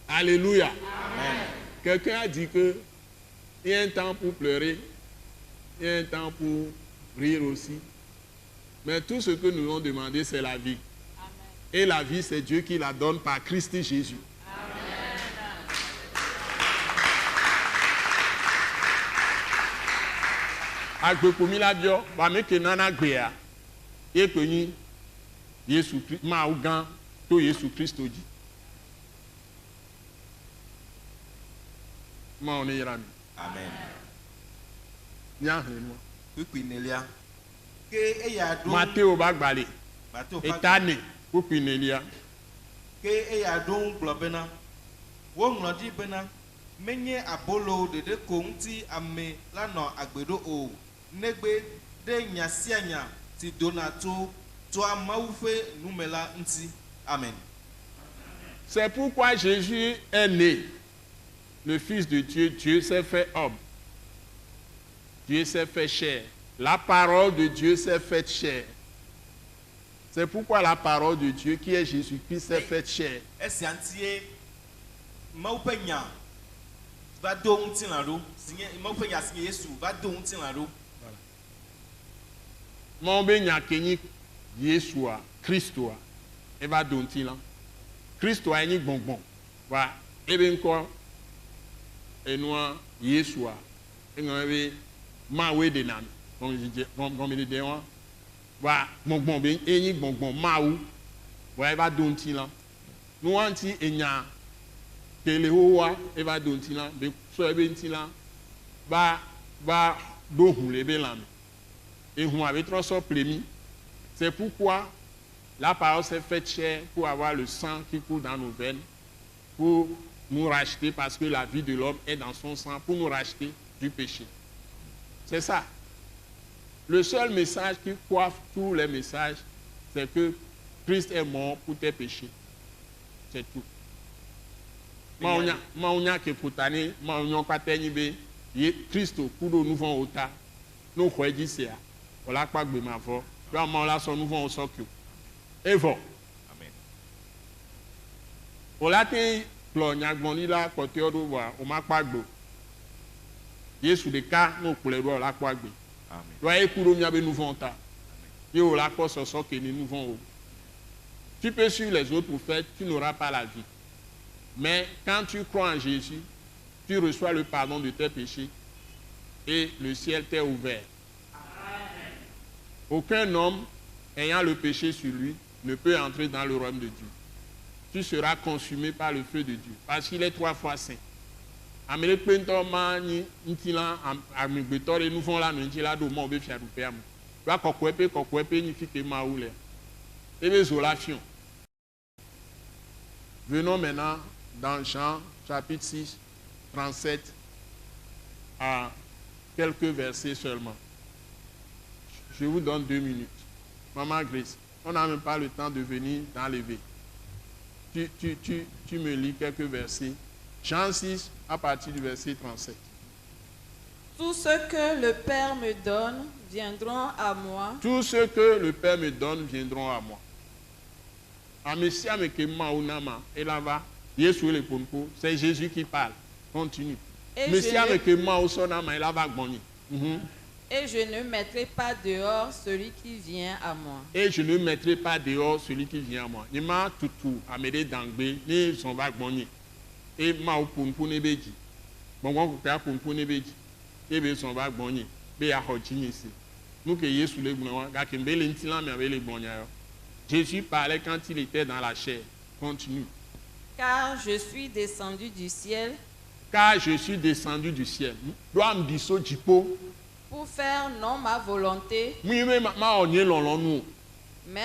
Alléluia. Amen. Quelqu'un a dit que il y a un temps pour pleurer, il y a un temps pour rire aussi. Mais tout ce que nous avons demandé c'est la vie. Amen. Et la vie c'est Dieu qui la donne par Christ Jésus. Agbe komi la bio ba me ke nana gbea e pe yin Yesu Christ ma ugan to Yesu Christ oji ma on ira mi amen nya henu Kupinelia ke e ya do Matteo ba gbale etane kupinelia ke e ya do globena wo nlodi bena menye abolo de konti ame lano agbedo o negbe de nyasianya ti donato to amaufe numela nti amen. C'est pourquoi Jésus est né, le Fils de Dieu. Dieu s'est fait homme, Dieu s'est fait chair, la parole de Dieu s'est faite chair. C'est pourquoi la parole de Dieu qui est Jésus-Christ s'est faite chair. Est-ce antier maupenya va donc tinalo signé maupenya signé Yesu va donc tinalo. Mon benya kenyi Yeshua, Christoa, et va donner là. Christoa est ni bonbon. Va, et bien quoi, et nous, Yeshua, et nous avons maoué de nam, comme il dit, va, bonbon, et ni bonbon, maou, va, et va donner là. Nous, anti, et nya, que le hoa, et va donner là, mais soit bien là, va, d'où les bélam. Et on avait trop ça plémi. C'est pourquoi la parole s'est faite chair pour avoir le sang qui coule dans nos veines, pour nous racheter, parce que la vie de l'homme est dans son sang, pour nous racheter du péché. C'est ça. Le seul message qui coiffe tous les messages, c'est que Christ est mort pour tes péchés. C'est tout. Maounya ke futani, maounya kwatenyi be, Christo kudo nous vont au tas. Nous croyons c'est on l'a pas de ma voix. Vraiment là son nous vont au socle. Et bon. Amen. On l'a té plonya gboni là côté odo wa, on m'a pas de. Yesu de cas nous couleur on l'a pas de. Amen. Doit kudo mia be nous vont au tas. Yo la quoi so que nous vont. Tu peux suivre les autres prophètes, tu n'auras pas la vie. Mais quand tu crois en Jésus, tu reçois le pardon de tes péchés et le ciel t'est ouvert. Amen. Aucun homme ayant le péché sur lui ne peut entrer dans le royaume de Dieu. Tu seras consumé par le feu de Dieu parce qu'il est 3 fois saint. Amérique pento mani ntila amigbetor et nous vont là nous ntila do mo be fiarupe am. Wa kokwepe ni fike maoule. Et les olations. Venons maintenant dans Jean chapitre 6, 37 à quelques versets seulement. Je vous donne 2 minutes. Maman Grace, on n'a même pas le temps de venir d'enlever. Tu me lis quelques versets. Jean 6 à partir du verset 37. Tout ce que le Père me donne viendront à moi. Tout ce que le Père me donne viendront à moi. C'est Jésus qui parle. Continue. Et je ne mettrai pas dehors celui qui vient à moi. Et je ne mettrai pas dehors celui qui vient à moi. Et ma tutu amede dangbe ni son va gbonyi. Et ma opunpu ne beji. Bongon ko ka punpu ne beji. E be son va gbonyi. Be ya hojini si. Nous que Yesu le gbonwa ga ke mbele ntilan me ave le gbonya yo. Jésus parlait quand il était dans la chair. Continue. Car je suis descendu du ciel. Car je suis descendu du ciel. Pour faire non ma volonté, mais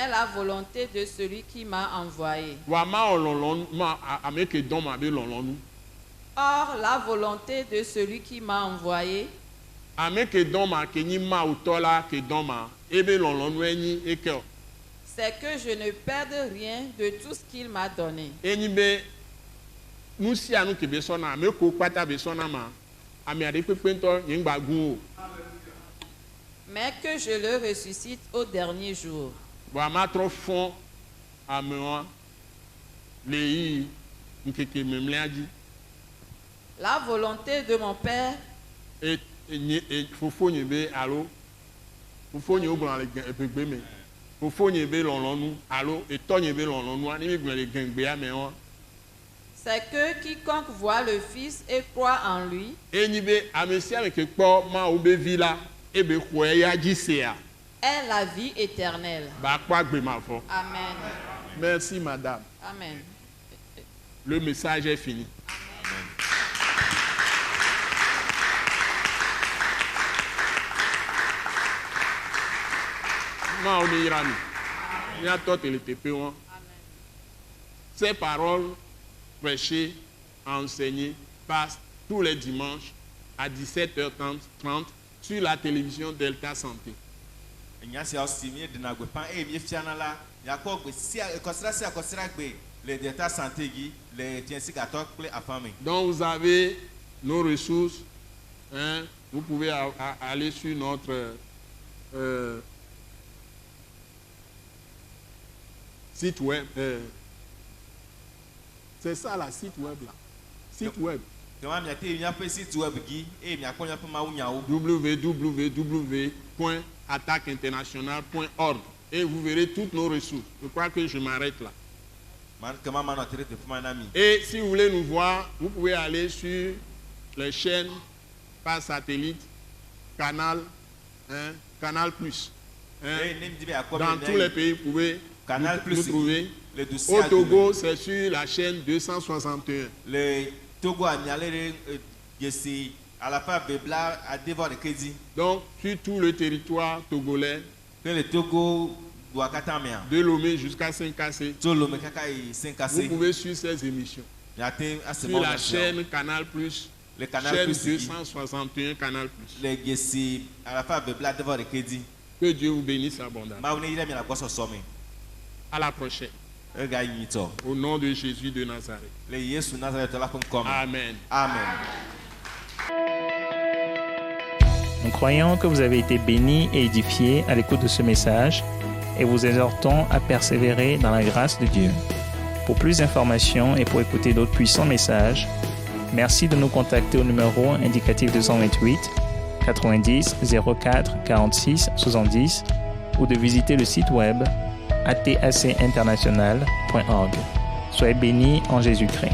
la volonté de celui qui m'a envoyé. Or, la volonté de celui qui m'a envoyé, c'est que je ne perde rien de tout ce qu'il m'a donné. Mais que je le ressuscite au dernier jour. La volonté de mon Père c'est que quiconque voit le Fils et croit en lui est la vie éternelle. Amen. Merci madame. Amen. Le message est fini. Ces paroles prêchées, enseignées, passent tous les dimanches à 17h30 sur la télévision Delta Santé. Donc vous avez nos ressources. Hein, vous pouvez aller sur notre site web. C'est ça la site web là. Site web. www.attaqueinternational.org. et vous verrez toutes nos ressources. Je crois que je m'arrête là. Man kama mano tere te fuma na mi. Et si vous voulez nous voir, vous pouvez aller sur les chaînes par satellite, Canal, hein, Canal Plus. Hein. Dans tous les pays, vous pouvez nous trouver. Au Togo, c'est sur la chaîne 261. Le Togo a mialé yesi à la fin bebla à devoir de crédit. Donc sur tout le territoire togolais, que le Togo doit katamia de Lomé jusqu'à Saint-Cassé, vous pouvez suivre ces émissions sur la chaîne Canal Plus, le Canal chaîne Plus 261 Canal Plus. Le yesi à la fin bebla devoir de crédit. Que Dieu vous bénisse abondamment. À la prochaine. Au nom de Jésus de Nazareth. Amen. Amen. Nous croyons que vous avez été bénis et édifiés à l'écoute de ce message et vous exhortons à persévérer dans la grâce de Dieu. Pour plus d'informations et pour écouter d'autres puissants messages, merci de nous contacter au numéro indicatif 228 90 04 46 70 ou de visiter le site web atacinternational.org. Soyez bénis en Jésus-Christ.